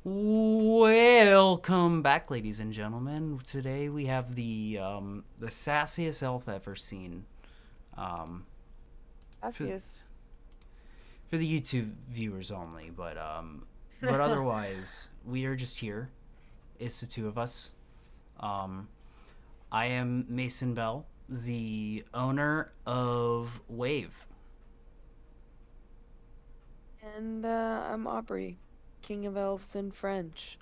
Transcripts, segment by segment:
Welcome back, ladies and gentlemen. Today we have the sassiest elf ever seen. Um, for, Sassiest. for the YouTube viewers only, but otherwise we are just here. It's the two of us. Um, I am Mason Bell, the owner of Wave. And I'm Aubrey, King of Elves in French.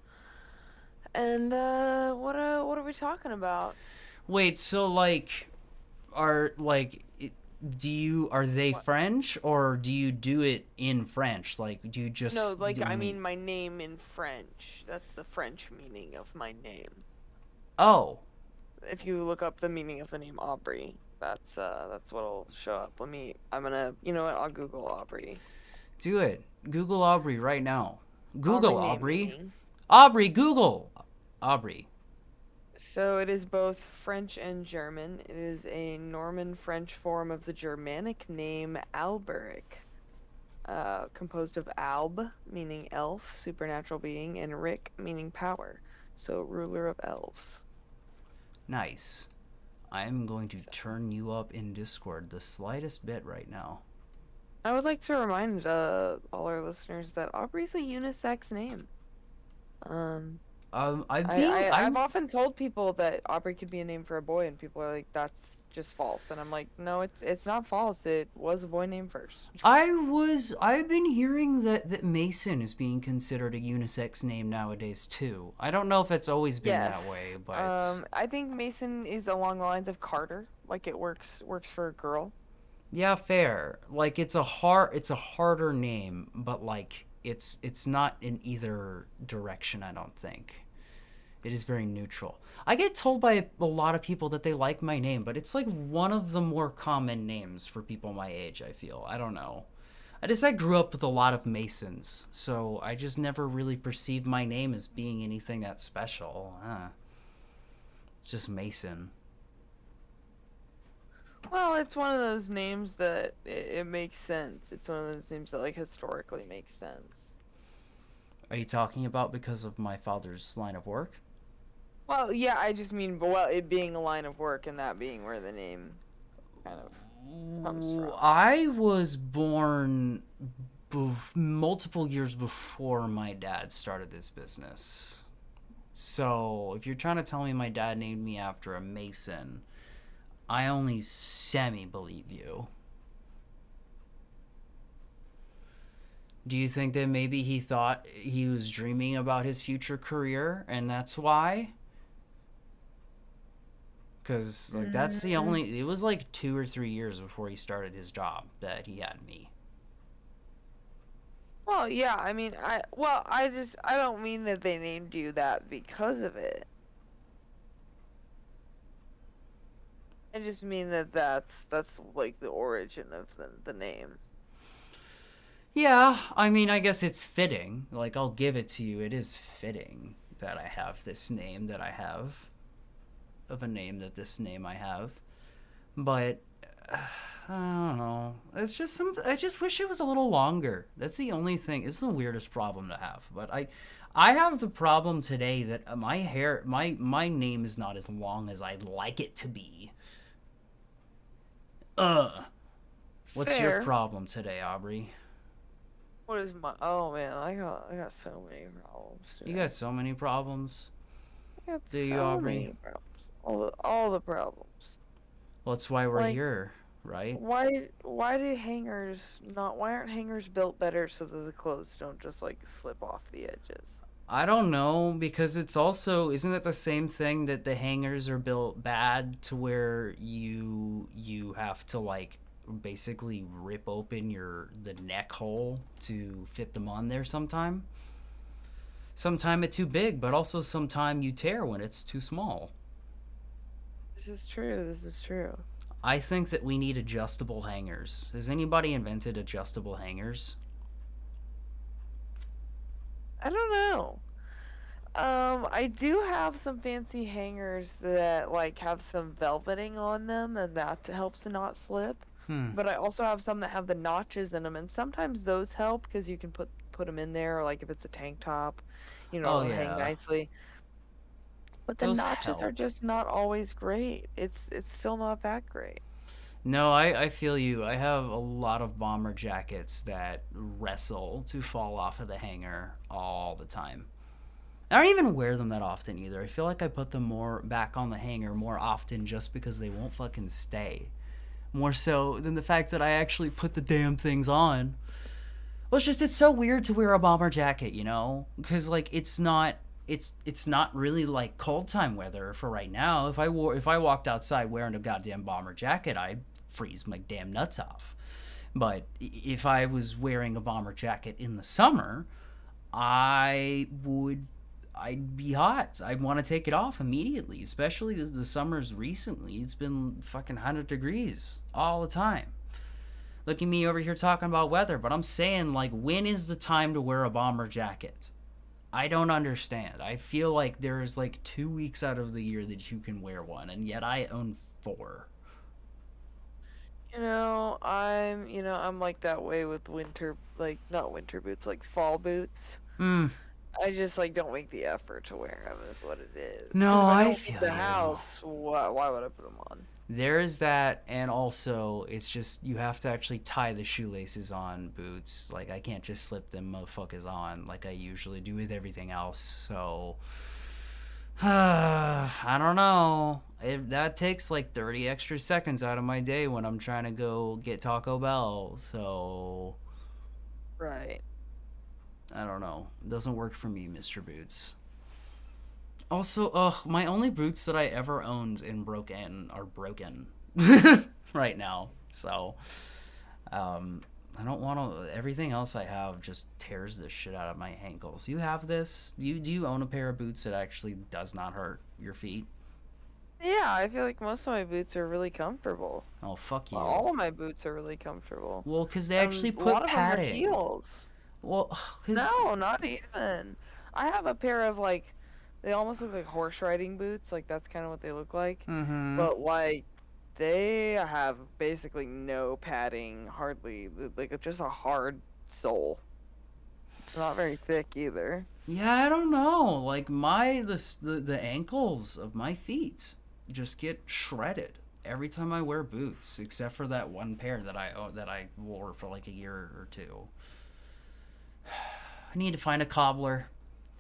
And what are we talking about? Wait, so are are they What? French or do you do it in French? Like, do you No, just like I only? mean my name in French. That's the French meaning of my name. Oh, If you look up the meaning of the name Aubrey, that's what'll show up. I'm gonna, you know what? I'll Google Aubrey. do it. Google Aubrey right now. Aubrey Google name Aubrey. meaning. Aubrey, Google Aubrey. So it is both French and German. It is a Norman French form of the Germanic name Alberic. Composed of Alb, meaning elf, supernatural being, and Rick, meaning power, so ruler of elves. Nice. I am going to So, turn you up in Discord the slightest bit right now. I would like to remind all our listeners that Aubrey's a unisex name. Um, I've I'm often told people that Aubrey could be a name for a boy, and people are like, "That's just false." And I'm like, "No, it's not false. It was a boy name first." I've been hearing that Mason is being considered a unisex name nowadays too. I don't know if it's always been Yes. that way, but I think Mason is along the lines of Carter. Like it works for a girl. yeah, fair. Like it's a harder name, but like it's not in either direction, I don't think. It is very neutral. I get told by a lot of people that they like my name, but it's like one of the more common names for people my age, I feel. I don't know. I grew up with a lot of Masons, so I just never really perceived my name as being anything that special. It's just Mason. Well, it's one of those names that it makes sense. It's one of those names that like historically makes sense. Are you talking about because of my father's line of work? Well, yeah, I just mean, well, it being a line of work and that being where the name kind of comes from. I was born multiple years before my dad started this business. So, if you're trying to tell me my dad named me after a Mason, I only semi believe you. Do you think that maybe he thought he was dreaming about his future career and that's why? Because like that's the Mm. only. It was like 2 or 3 years before he started his job that he had me. Well, yeah, I mean, I don't mean that they named you that because of it. I just mean that that's like the origin of the name. Yeah, I mean, I guess it's fitting. Like, I'll give it to you. It is fitting that I have this name that I have, of a name that this name I have. But I don't know. It's just some. I just wish it was a little longer. That's the only thing. It's the weirdest problem to have. But I have the problem today that my hair, my name is not as long as I'd like it to be. Uh, what's your Fair. problem today, Aubrey? What is my? Oh man, I got so many problems You today. got so many problems. I got Do you, so Aubrey? many problems. All the problems. Well, that's why we're Like here, right? why do hangers not why aren't hangers built better so that the clothes don't just like slip off the edges? I don't know because it's also isn't it the same thing that the hangers are built bad to where you have to like basically rip open the neck hole to fit them on there sometime. Sometime it's too big, but also sometime you tear when it's too small. This is true. This is true. I think that we need adjustable hangers. Has anybody invented adjustable hangers? I don't know. I do have some fancy hangers that like have some velveting on them, and that helps to not slip. Hmm. But I also have some that have the notches in them, and sometimes those help because you can put put them in there, or like if it's a tank top, Oh it'll hang yeah, nicely. But the those notches are help. just not always great. It's still not that great. No, I feel you. I have a lot of bomber jackets that wrestle to fall off of the hanger all the time. I don't even wear them that often either. I feel like I put them more back on the hanger more often just because they won't fucking stay. More so than the fact that I actually put the damn things on. Well, it's so weird to wear a bomber jacket, you know? Because like it's not really like cold time weather for right now. If I walked outside wearing a goddamn bomber jacket, I'd freeze my damn nuts off. But if I was wearing a bomber jacket in the summer, I'd be hot. I'd want to take it off immediately, especially the summers recently. It's been fucking 100 degrees all the time. Look at me over here talking about weather, but I'm saying, like, when is the time to wear a bomber jacket? I don't understand. I feel like there's like 2 weeks out of the year that you can wear one, and yet I own four. I'm like that way with winter, like not winter boots, like fall boots. Hmm. I just like don't make the effort to wear them, is what it is. No, Because if I I don't leave feel the you. house, why would I put them on? There is that, and also it's just you have to actually tie the shoelaces on boots. Like I can't just slip them motherfuckers on like I usually do with everything else. So I don't know. That takes like 30 extra seconds out of my day when I'm trying to go get Taco Bell. So Right. I don't know. It doesn't work for me, Mr. Boots. Also, my only boots that I ever owned and broken are broken right now. So, I don't want to. Everything else I have just tears the shit out of my ankles. You have this? Do you own a pair of boots that actually does not hurt your feet? Yeah, I feel like most of my boots are really comfortable. Oh, fuck Well, you. all of my boots are really comfortable. Well, because they And actually a lot put of them are padding. heels. Well, because. No, not even. I have a pair of like, they almost look like horse riding boots. Like that's kind of what they look like. Mm-hmm. But like, they have basically no padding, hardly. Like it's just a hard sole. Not very thick either. Yeah, I don't know. Like the ankles of my feet just get shredded every time I wear boots, except for that one pair that I wore for like a year or two. I need to find a cobbler.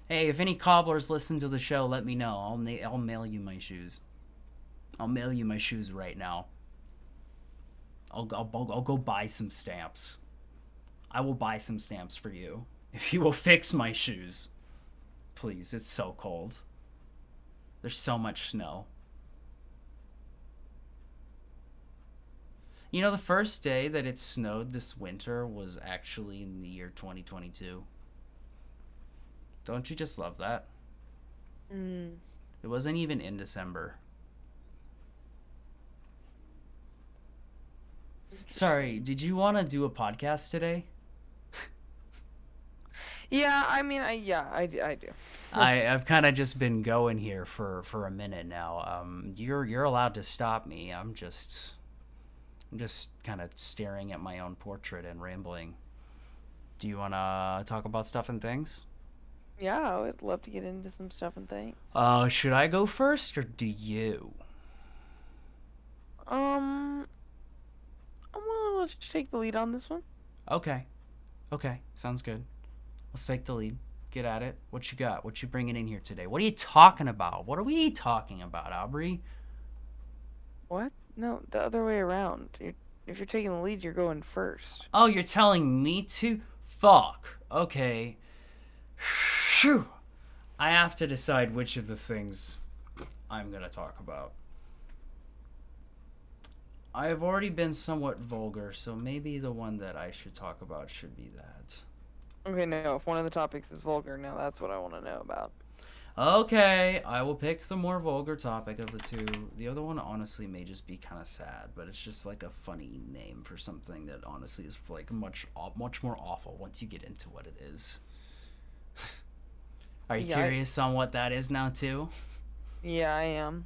Hey, if any cobblers listen to the show, let me know. I'll mail you my shoes. I'll mail you my shoes right now. I'll go buy some stamps. I will buy some stamps for you if you will fix my shoes. Please, it's so cold. There's so much snow. You know, the first day that it snowed this winter was actually in the year 2022. Don't you just love that? Mm. It wasn't even in December. Sorry, did you want to do a podcast today? Yeah, I mean, I do. I've kind of just been going here for a minute now. You're allowed to stop me. I'm just kind of staring at my own portrait and rambling. Do you want to talk about stuff and things? Yeah, I would love to get into some stuff and things. Should I go first or do you? Um, I'm willing to let you take the lead on this one. Okay. Okay, sounds good. Let's take the lead. Get at it. What you got? What you bringing in here today? What are you talking about? What are we talking about, Aubrey? What? No, the other way around. If you're taking the lead, you're going first. Oh, you're telling me to? Fuck. Okay. Phew. I have to decide which of the things I'm gonna talk about. I've already been somewhat vulgar, so maybe the one that I should talk about should be that. Okay, no, if one of the topics is vulgar, now that's what I want to know about. Okay, I will pick the more vulgar topic of the two. The other one honestly may just be kind of sad, but it's just like a funny name for something that honestly is like much more awful once you get into what it is. Are you curious on what that is now too? Yeah, I am.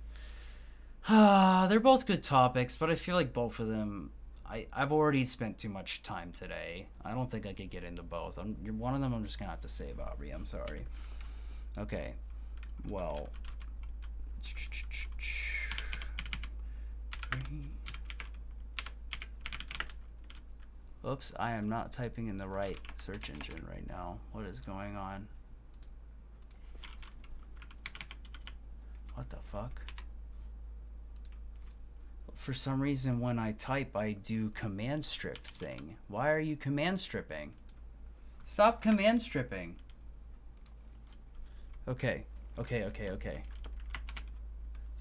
They're both good topics, but I feel like both of them I've already spent too much time today. I don't think I could get into both. One of them I'm just gonna have to save, Aubrey. I'm sorry. Okay. Well. Oops, I am not typing in the right search engine right now. What is going on? What the fuck? For some reason, when I type, I do command strip thing. Why are you command stripping? Stop command stripping. Okay.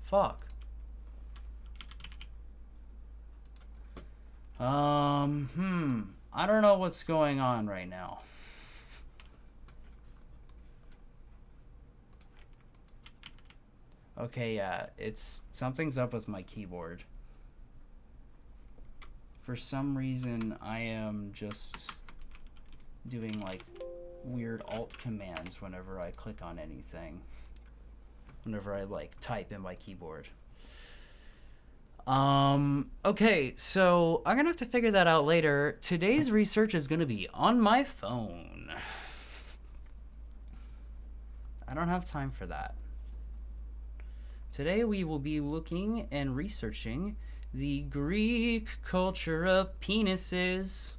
Fuck. I don't know what's going on right now. Okay, yeah, something's up with my keyboard. For some reason, I am just doing like weird alt commands whenever I click on anything. Whenever I like type in my keyboard. Okay, so I'm gonna have to figure that out later. Today's research is gonna be on my phone. I don't have time for that. Today we will be looking and researching the Greek culture of penises.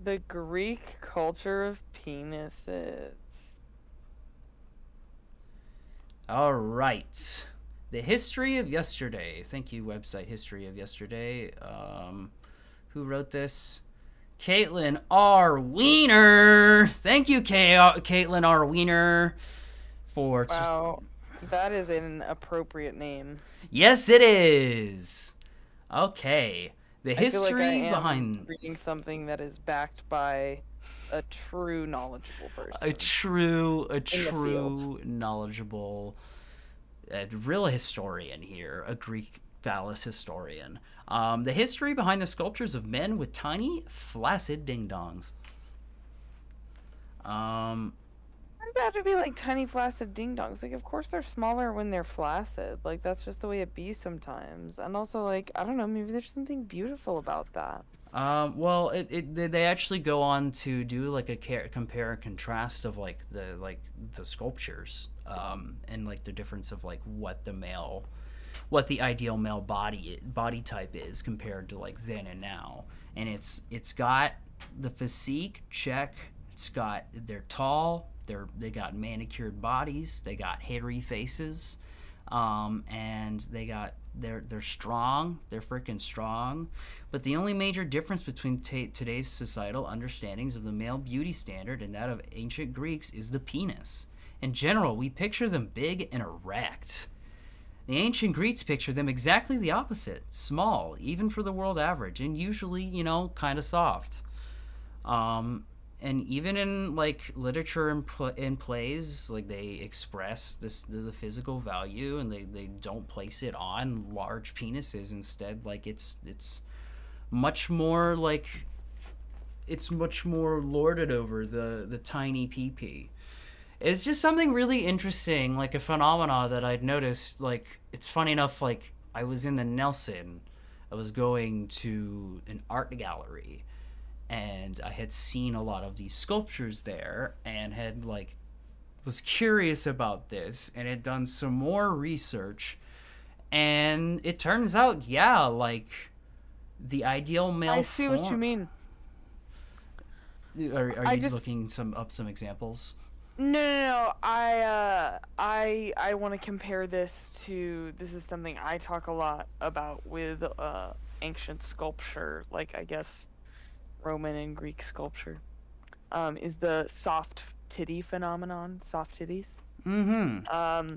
The Greek culture of penises. All right. The history of yesterday. Thank you, website History of Yesterday. Who wrote this? Caitlin R. Wiener. Thank you, Caitlin R. Wiener, for... Wow, that is an appropriate name. Yes, it is. Okay. The I feel history like I am behind... reading something that is backed by a true knowledgeable person. A true knowledgeable... A real historian here, a Greek phallus historian. The history behind the sculptures of men with tiny, flaccid ding-dongs. Why does that have to be like tiny, flaccid ding-dongs? Like, of course they're smaller when they're flaccid. Like, that's just the way it be sometimes. And also, like, I don't know, maybe there's something beautiful about that. Well, they actually go on to do like a compare and contrast of like the sculptures, and like the difference of like what the ideal male body type is compared to like then and now. And it's got the physique check. They're tall. They got manicured bodies. They got hairy faces, and they're strong. They're freaking strong. But the only major difference between today's societal understandings of the male beauty standard and that of ancient Greeks is the penis. In general, we picture them big and erect. The ancient Greeks picture them exactly the opposite, small, even for the world average, and usually, kind of soft. And even in like literature and plays, like they express the physical value, and they don't place it on large penises. Instead, like it's much more lorded over the tiny pee. It's just something really interesting, like a phenomena that I'd noticed. Like, it's funny enough, like I was in the Nelson, I was going to an art gallery, and I had seen a lot of these sculptures there, and was curious about this, and had done some more research, and it turns out, yeah, like the ideal male I see what you mean. Are you looking up some examples? No. I want to compare this is something I talk a lot about with ancient sculpture, like I guess Roman and Greek sculpture, is the soft titty phenomenon, soft titties. Mm-hmm.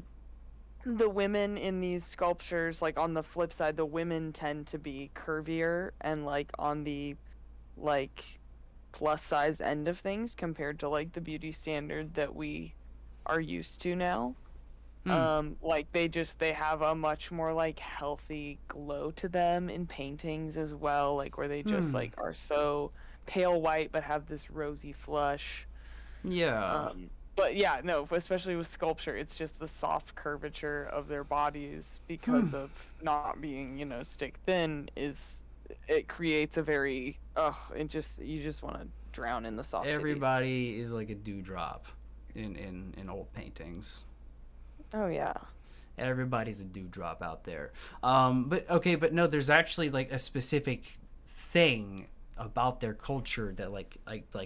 The women in these sculptures, like on the flip side, the women tend to be curvier and like on the like plus size end of things compared to like the beauty standard that we are used to now. Like they have a much more like healthy glow to them in paintings as well, like where they just like are so pale white but have this rosy flush. Yeah. But yeah, no, especially with sculpture, it's just the soft curvature of their bodies because of not being, stick thin is it creates a very you just want to drown in the soft titties. Everybody is like a dewdrop in old paintings. Oh yeah. Everybody's a dewdrop out there. But no, there's actually like a specific thing about their culture that like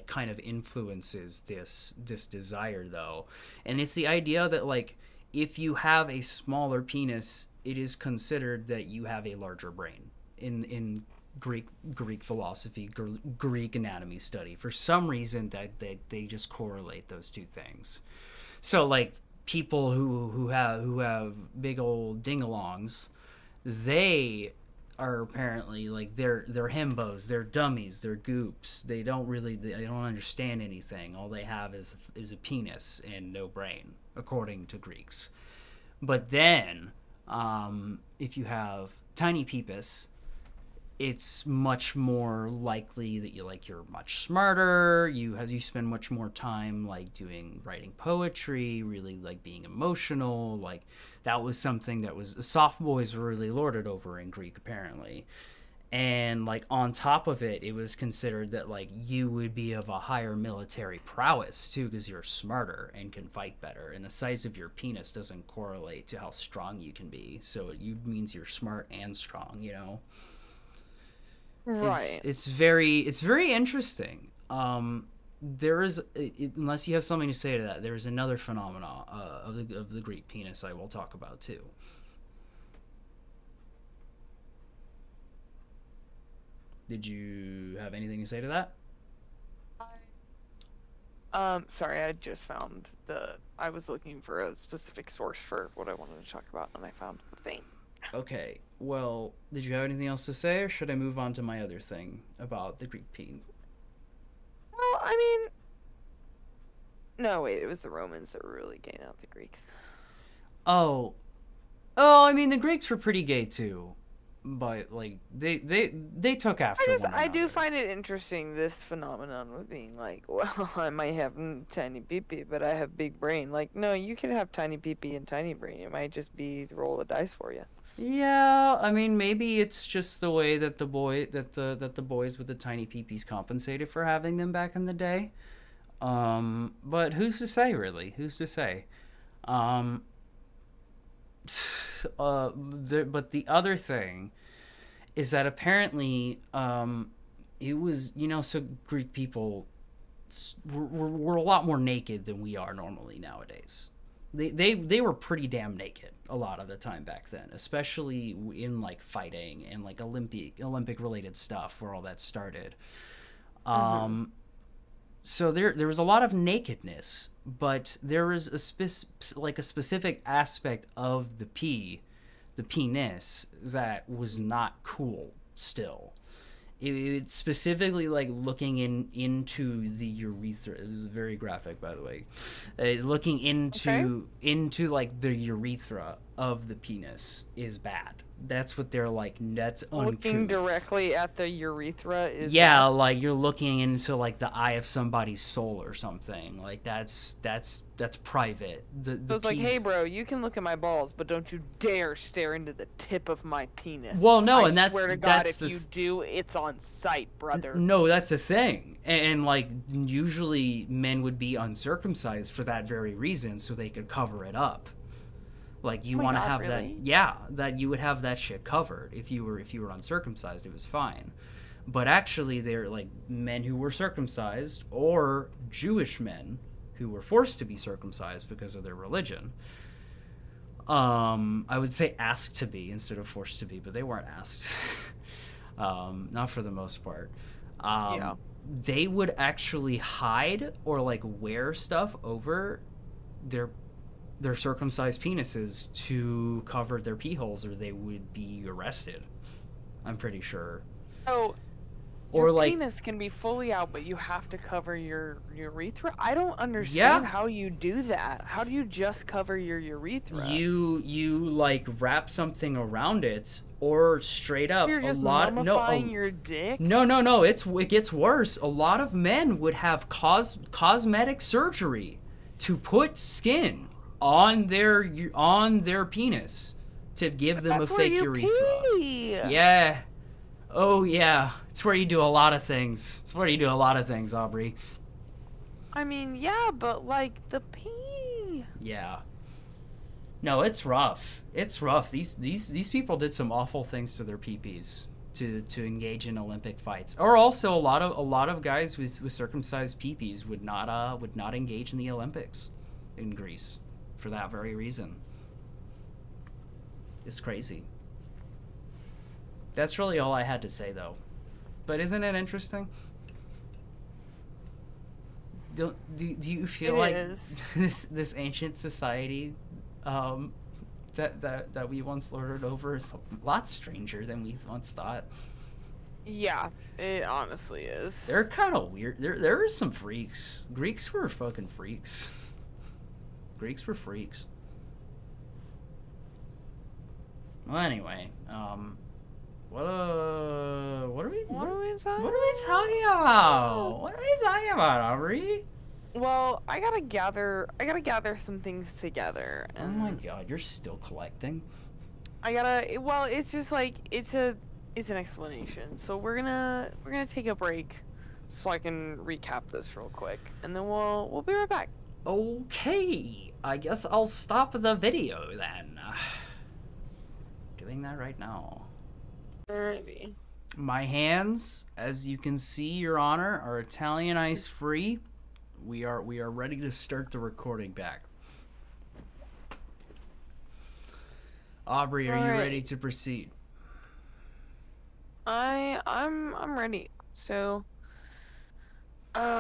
kind of influences this desire though, and it's the idea that like if you have a smaller penis, it is considered that you have a larger brain in Greek philosophy, Greek anatomy study. For some reason, that they just correlate those two things. So like people who have big old ding-alongs, they are apparently like they're himbos, they're dummies, they're goops. They don't understand anything. All they have is a penis and no brain, according to Greeks. But then, if you have tiny peepus, it's much more likely that you're much smarter. You spend much more time like writing poetry, really like being emotional. Like that was something that was soft boys were really lorded over in Greek apparently. And like on top of it, it was considered that like you would be of a higher military prowess too because you're smarter and can fight better. And the size of your penis doesn't correlate to how strong you can be. So it means you're smart and strong, you know. Right. It's very interesting. There is, unless you have something to say to that, there is another phenomena of the Greek penis I will talk about too. Did you have anything to say to that? Sorry, I just found I was looking for a specific source for what I wanted to talk about, and I found the thing. Okay, well, did you have anything else to say, or should I move on to my other thing about the Greek peen? Well, I mean... No, wait, it was the Romans that were really gay, not the Greeks. Oh, I mean, the Greeks were pretty gay, too. But, like, they took after one another. I do find it interesting, this phenomenon of being like, well, I might have tiny pee-pee, but I have big brain. Like, no, you can have tiny pee-pee and tiny brain. It might just be the roll of dice for you. Yeah, I mean, maybe it's just the way that the boys with the tiny peepees compensated for having them back in the day. But who's to say, really? Who's to say? But the other thing is that apparently, it was, so Greek people were a lot more naked than we are normally nowadays. They were pretty damn naked a lot of the time back then, especially in like fighting and like Olympic related stuff where all that started. So there was a lot of nakedness, but there was a specific aspect of the penis that was not cool still. It specifically like looking into the urethra. This is very graphic, by the way. Looking into like the urethra of the penis is bad. That's what they're like. That's uncouth. Looking directly at the urethra is bad. Like you're looking into like the eye of somebody's soul or something. Like that's private. So it's like, hey bro, you can look at my balls, but don't you dare stare into the tip of my penis. Well, no, I swear to God, if you do, it's on sight, brother. No, that's a thing. And like usually men would be uncircumcised for that very reason, so they could cover it up. Like you want to have really? that you would have that shit covered if you were uncircumcised. It was fine. But actually, they're like men who were circumcised or Jewish men who were forced to be circumcised because of their religion. I would say asked to be instead of forced to be, but they weren't asked. Not for the most part. They would actually hide or like wear stuff over their circumcised penises to cover their pee holes, or they would be arrested. I'm pretty sure. Oh, your penis can be fully out, but you have to cover your urethra? I don't understand how you do that. How do you just cover your urethra? You like wrap something around it, or straight up You're just mummifying your dick? No. It gets worse. A lot of men would have cosmetic surgery to put skin on their penis to give them a fake urethra. Pee. Yeah. Oh yeah, it's where you do a lot of things. It's where you do a lot of things, Aubrey. I mean, yeah, but like the pee. Yeah. No, it's rough. It's rough. These people did some awful things to their peepees to engage in Olympic fights. Or also a lot of guys with circumcised peepees would not engage in the Olympics in Greece for that very reason. It's crazy. That's really all I had to say though. But isn't it interesting? Do you feel It like is. this ancient society that we once lorded over is a lot stranger than we once thought? Yeah, it honestly is. They're kind of weird. There are some freaks. Greeks were fucking freaks. Greeks were freaks. Well, anyway, what are we What are we talking what are we talking about? What are we talking about, Aubrey? Well, I gotta gather some things together. Oh my god, you're still collecting? Well, it's just like it's an explanation. So we're gonna take a break so I can recap this real quick, and then we'll be right back. Okay, I guess I'll stop the video then. Doing that right now. Alrighty. My hands, as you can see, Your Honor, are Italian ice free. We are ready to start the recording back. Aubrey, are you ready to proceed? I'm ready. So I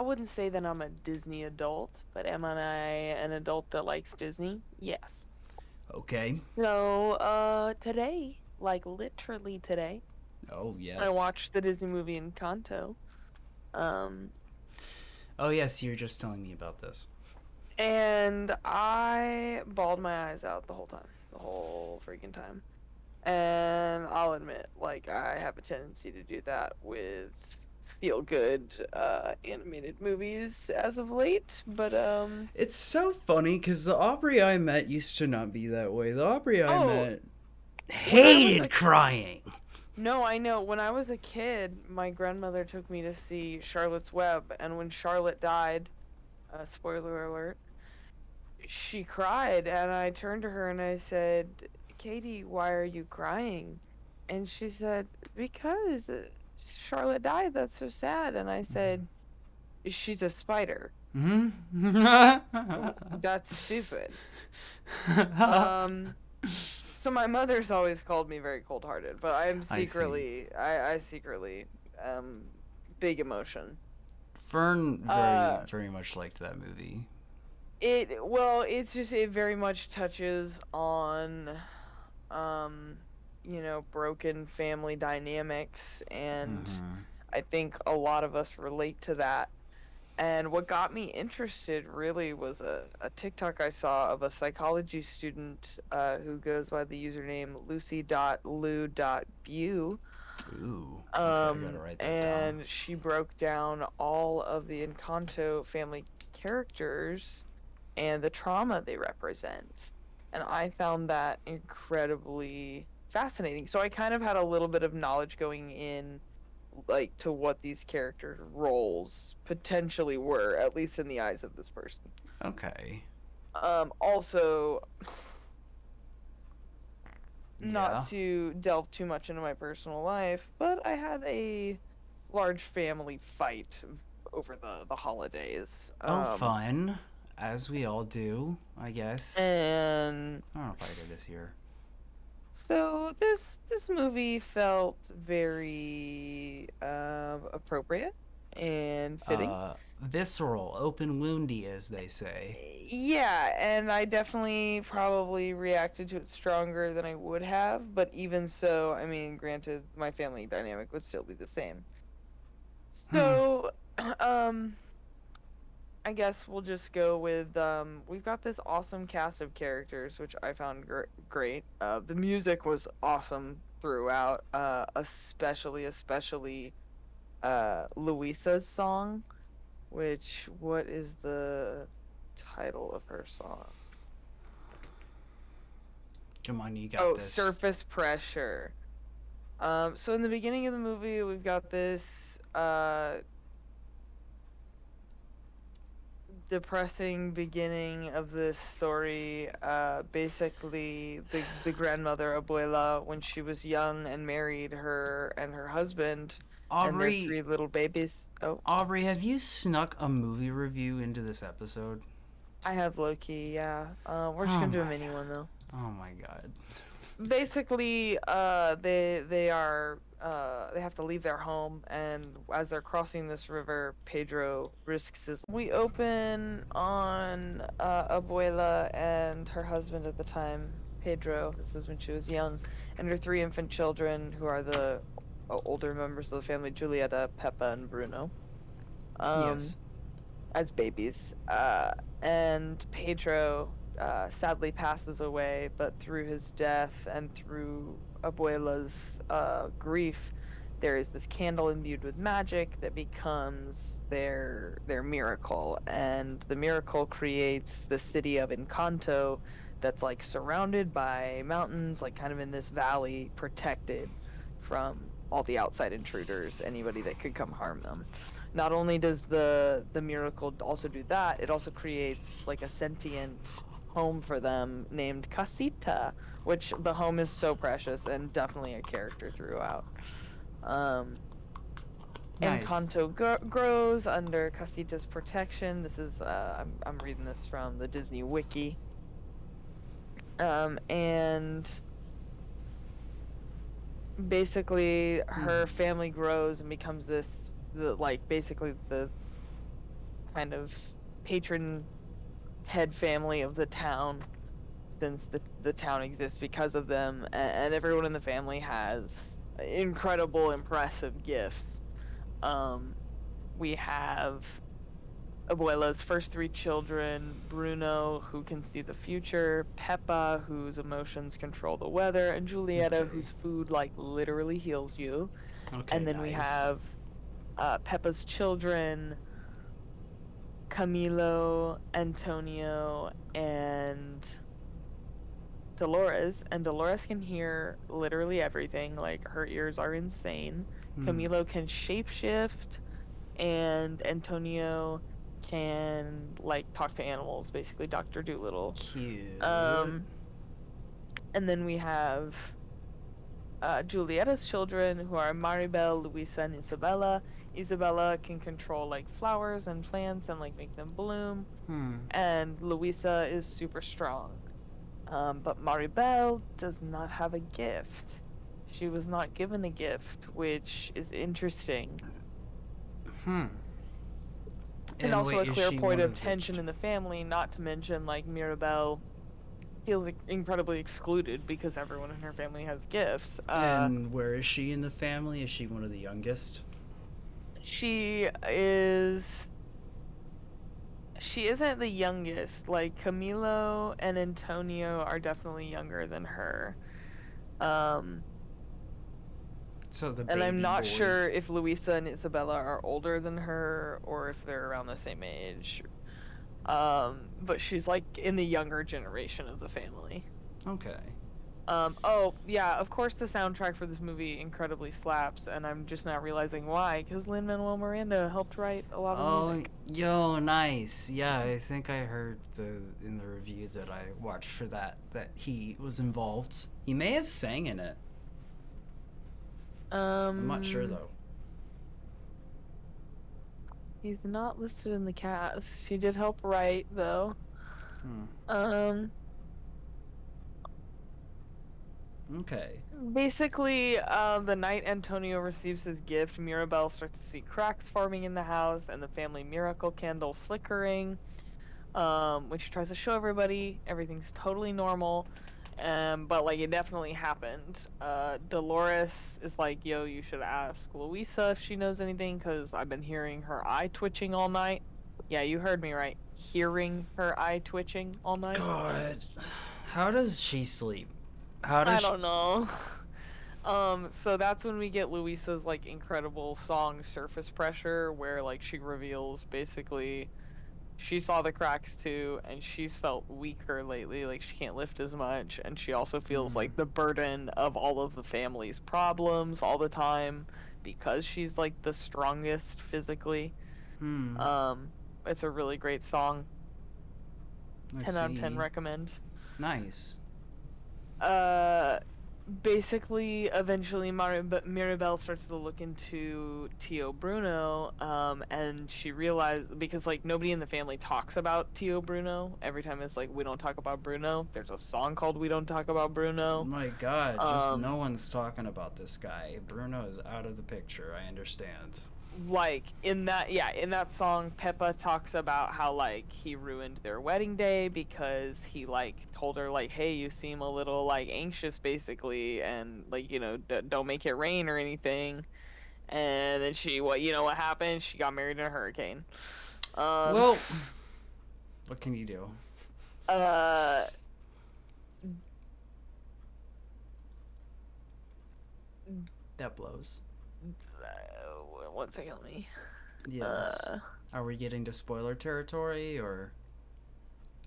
wouldn't say that I'm a Disney adult, but am I an adult that likes Disney? Yes. Okay. So today, like literally today, Oh yes. I watched the Disney movie Encanto. Oh yes, you were just telling me about this. And I bawled my eyes out the whole time. The whole freaking time. And I'll admit, like, I have a tendency to do that with feel-good animated movies as of late, but It's so funny because the Aubrey I met used to not be that way. The Aubrey I met hated crying. No, I know. When I was a kid, my grandmother took me to see Charlotte's Web, and when Charlotte died, spoiler alert, she cried, and I turned to her and I said, Katie, why are you crying? And she said, because Charlotte died, that's so sad. And I said, she's a spider. That's stupid. So my mother's always called me very cold-hearted, but I'm secretly, I secretly, big emotion. Fern very much liked that movie. It very much touches on, broken family dynamics, and I think a lot of us relate to that. And what got me interested really was a TikTok I saw of a psychology student who goes by the username lucy.lu.bu. Ooh, okay, I gotta write that down. And she broke down all of the Encanto family characters and the trauma they represent. And I found that incredibly fascinating. So I kind of had a little bit of knowledge going in, like, to what these character roles potentially were, at least in the eyes of this person. Okay. Also, not to delve too much into my personal life, but I had a large family fight over the holidays. Fun. As we all do, I guess. And I don't know if I did this year. So this movie felt very appropriate and fitting. Visceral, open woundy, as they say. Yeah, and I definitely probably reacted to it stronger than I would have, but even so, I mean, granted, my family dynamic would still be the same. So, I guess we'll just go with, we've got this awesome cast of characters, which I found great. The music was awesome throughout, especially Luisa's song, which, what is the title of her song? Jemani, you got Oh, this. surface pressure. So in the beginning of the movie, we've got this depressing beginning of this story. Basically, the grandmother, Abuela, when she was young and married her and her husband and their Aubrey, 3 little babies. Oh, Aubrey, have you snuck a movie review into this episode? I have Loki, yeah. We're just Oh gonna do a my mini one god. though. Oh my god. Basically, they have to leave their home, and as they're crossing this river, Pedro risks his. We open on Abuela and her husband at the time, Pedro. This is when she was young, and her 3 infant children, who are the older members of the family, Julieta, Peppa, and Bruno. Um, Yes. as babies. And Pedro sadly passes away, but through his death and through Abuela's grief, there is this candle imbued with magic that becomes their miracle, and the miracle creates the city of Encanto that's like surrounded by mountains, like kind of in this valley, protected from all the outside intruders, anybody that could come harm them. Not only does the miracle also do that, it also creates like a sentient home for them named Casita, which the home is so precious and definitely a character throughout. Um, Nice. Encanto grows under Casita's protection. This is I'm reading this from the Disney Wiki. And basically her family grows and becomes basically the kind of patron head family of the town, since the town exists because of them, and everyone in the family has incredible, impressive gifts. Um, we have Abuela's first 3 children, Bruno, who can see the future, Peppa, whose emotions control the weather, and Julieta, Okay. whose food, like, literally heals you. Okay, And then we nice. have Peppa's children, Camilo, Antonio, and Dolores. And Dolores can hear literally everything. Like, her ears are insane. Camilo can shapeshift, and Antonio can, like, talk to animals, basically Dr. Dolittle. Cute. And then we have Julieta's children, who are Maribel, Luisa, and Isabella. Isabella can control like flowers and plants and like make them bloom. And Luisa is super strong. But Maribel does not have a gift. She was not given a gift, which is interesting. And also wait, a is clear she point one of of the tension in the family, not to mention like Mirabelle feels incredibly excluded because everyone in her family has gifts. And where is she in the family? Is she one of the youngest? She isn't the youngest. Like, Camilo and Antonio are definitely younger than her. So the And I'm baby not boy. sure if Luisa and Isabella are older than her or if they're around the same age. But she's like in the younger generation of the family. Okay. Oh, yeah, of course the soundtrack for this movie incredibly slaps, and I'm just not realizing why, because Lin-Manuel Miranda helped write a lot of the Oh, music. yo, nice. Yeah, I think I heard in the reviews that I watched for that he was involved. He may have sang in it. I'm not sure though. He's not listed in the cast. He did help write, though. Okay. Basically, the night Antonio receives his gift, Mirabelle starts to see cracks forming in the house and the family miracle candle flickering. When she tries to show everybody, everything's totally normal. But like, it definitely happened. Dolores is like, yo, you should ask Luisa if she knows anything, because I've been hearing her eye twitching all night. Yeah, you heard me right. Hearing her eye twitching all night. God. How does she sleep? How does I don't know. So that's when we get Luisa's like incredible song Surface Pressure, where like she reveals basically she saw the cracks too, and she's felt weaker lately, like she can't lift as much, and she also feels Hmm. like the burden of all of the family's problems all the time because she's like the strongest physically. Hmm. Um, it's a really great song. I 10 out of 10 see. recommend. Nice. Uh, Basically, eventually Mirabelle starts to look into Tio Bruno, and she realized, because like nobody in the family talks about Tio Bruno. Every time it's like, we don't talk about Bruno. There's a song called We Don't Talk About Bruno. My God, just no Um, one's talking about this guy. Bruno is out of the picture. I understand. like in that, yeah, in that song, Peppa talks about how like he ruined their wedding day because he like told her like, hey, you seem a little like anxious basically, and like, you know, don't make it rain or anything. And then what happened? She got married in a hurricane. Um, Well, what can you do? uh, That blows. 1 second, let me. Yes. Are we getting to spoiler territory or?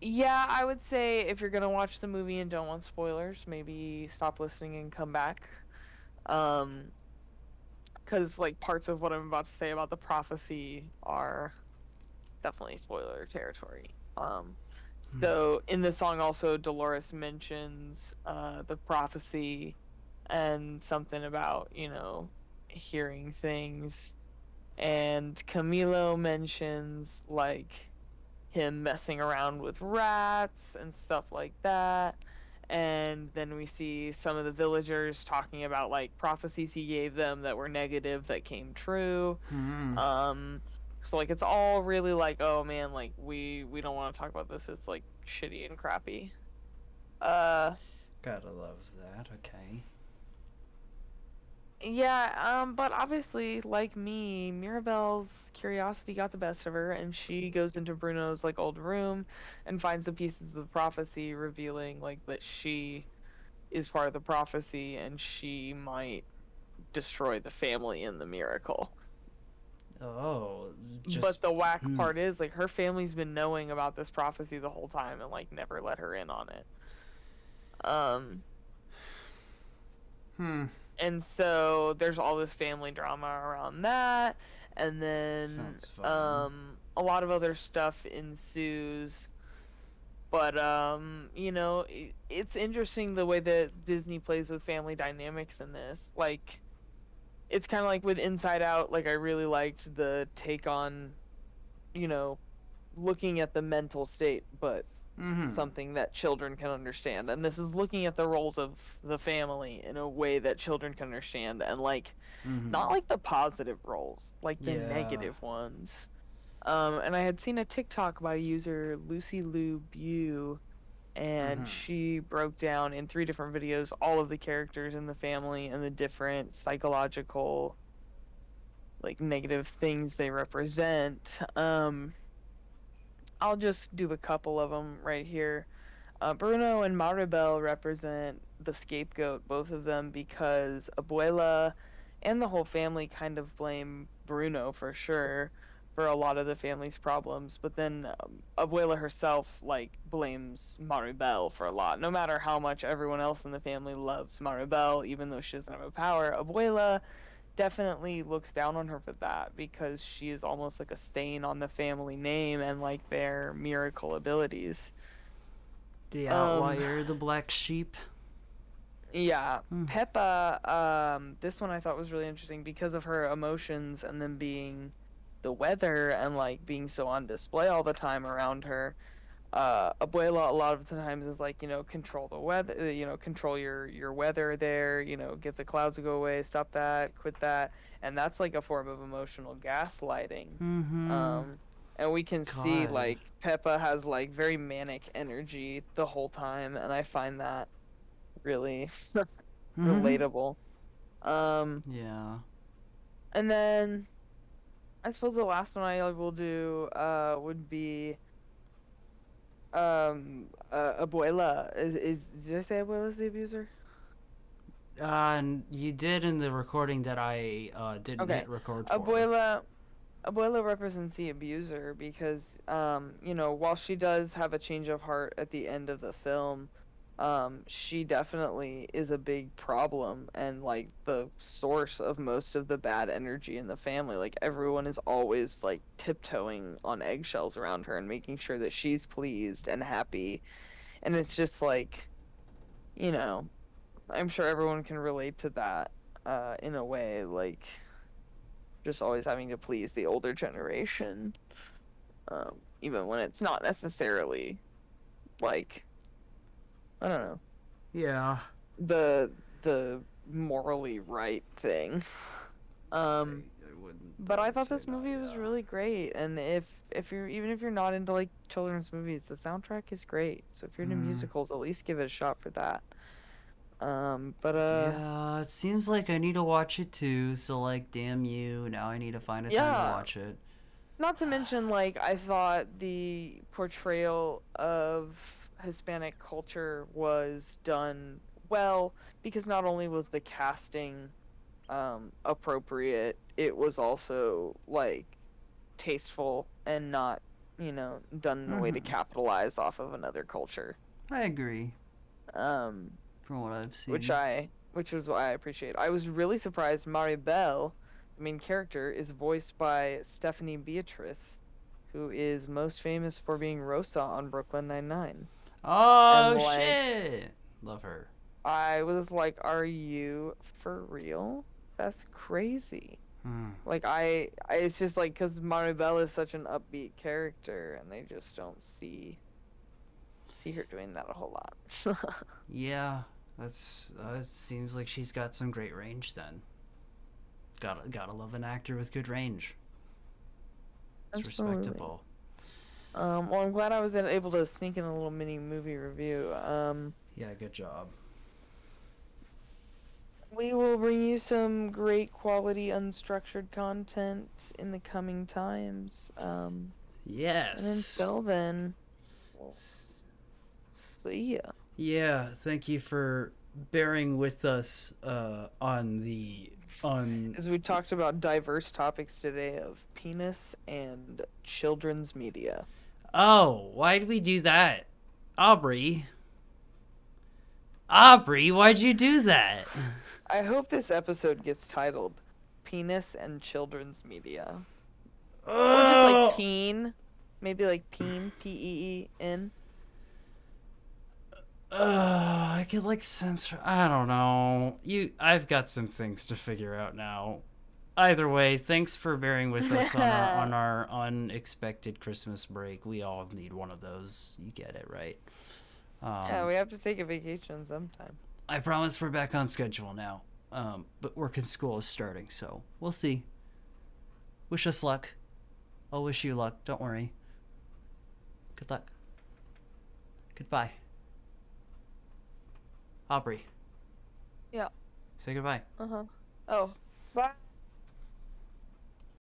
Yeah, I would say if you're gonna watch the movie and don't want spoilers, maybe stop listening and come back. Um, because like parts of what I'm about to say about the prophecy are definitely spoiler territory. So in the song also Dolores mentions the prophecy and something about, hearing things. And Camilo mentions like him messing around with rats and stuff like that. And then we see some of the villagers talking about like prophecies he gave them that were negative that came true. Hmm. Um, so like it's all really like, oh man, like we don't want to talk about this. It's like shitty and crappy. Uh, Gotta love that. Okay. yeah, but obviously, like me, Mirabelle's curiosity got the best of her, and she goes into Bruno's like old room and finds the pieces of the prophecy, revealing like that she is part of the prophecy and she might destroy the family in the miracle. Oh, But just. the whack Hmm. part is like her family's been knowing about this prophecy the whole time and like never let her in on it. Um, Hmm. and so there's all this family drama around that, and then Sounds fun. a lot of other stuff ensues. But it's interesting the way that Disney plays with family dynamics in this. Like it's kind of like with Inside Out, like I really liked the take on, you know, looking at the mental state, but Mm-hmm. something that children can understand. And this is looking at the roles of the family in a way that children can understand, and like Mm-hmm. not like the positive roles, like the Yeah. negative ones. And I had seen a TikTok by user Lucy Lou Bew, and Mm-hmm. she broke down in 3 different videos all of the characters in the family and the different psychological, like negative things they represent. I'll just do a couple of them right here. Bruno and Maribel represent the scapegoat, both of them, because Abuela and the whole family kind of blame Bruno for sure for a lot of the family's problems, but then Abuela herself like blames Maribel for a lot. No matter how much everyone else in the family loves Maribel, even though she doesn't have a power, Abuela definitely looks down on her for that because she is almost like a stain on the family name and like their miracle abilities. The Um, outlier, the black sheep. yeah, Hmm. Peppa, this one I thought was really interesting because of her emotions and then being the weather and like being so on display all the time around her. Abuela a lot of the times is like, control the weather, control your weather there, get the clouds to go away, stop that, quit that. And that's like a form of emotional gaslighting. Mm-hmm. And we can see God. like Peppa has like very manic energy the whole time, and I find that really Mm-hmm. relatable. Um, Yeah. and then I suppose the last one I will do would be Abuela. Is did I say Abuela's the abuser? And you did in the recording that I didn't Okay. hit record for. Abuela Abuela represents the abuser because, you know, while she does have a change of heart at the end of the film, she definitely is a big problem and like the source of most of the bad energy in the family. Like everyone is always like tiptoeing on eggshells around her and making sure that she's pleased and happy. And it's just like, you know, I'm sure everyone can relate to that, in a way, like just always having to please the older generation, even when it's not necessarily like, I don't know, Yeah. the the morally right thing. Um, I but I would thought say this not, movie was yeah. really great, and if you're even if you're not into like children's movies, the soundtrack is great. So if you're into Mm. musicals, at least give it a shot for that. But Yeah, it seems like I need to watch it too, so like damn you, now I need to find a time to yeah, watch it. not to mention, like, I thought the portrayal of Hispanic culture was done well because not only was the casting appropriate, it was also like tasteful and not, you know, done in a way to Mm-hmm. capitalize off of another culture. I agree, Um, from what I've which seen. I which was what I appreciate. I was really surprised Maribel, the main character, is voiced by Stephanie Beatrice, who is most famous for being Rosa on Brooklyn Nine-Nine. And Oh like shit! Love her. I was like, are you for real? That's crazy. Hmm. Like it's just like because Maribel is such an upbeat character, and they just don't see her doing that a whole lot. Yeah, that's. It seems like she's got some great range then. Gotta love an actor with good range. It's Absolutely. respectable. Well, I'm glad I was able to sneak in a little mini movie review. Yeah, good job. We will bring you some great quality unstructured content in the coming times. And Yes. until then, we'll see ya. Yeah, thank you for bearing with us on the on. As we talked about diverse topics today of penis and children's media. Oh, why did we do that, Aubrey? Aubrey, why'd you do that? I hope this episode gets titled Penis and Children's Media. Or just like Oh, peen. Maybe like peen, P-E-E-N. I could like censor. I don't know. I've got some things to figure out now. Either way, thanks for bearing with us on our unexpected Christmas break. We all need one of those. You get it, right? Yeah, we have to take a vacation sometime. I promise we're back on schedule now. But work and school is starting, so we'll see. Wish us luck. I'll wish you luck. Don't worry. Good luck. Goodbye. Aubrey. Yeah. Say goodbye. Uh-huh. Oh, bye.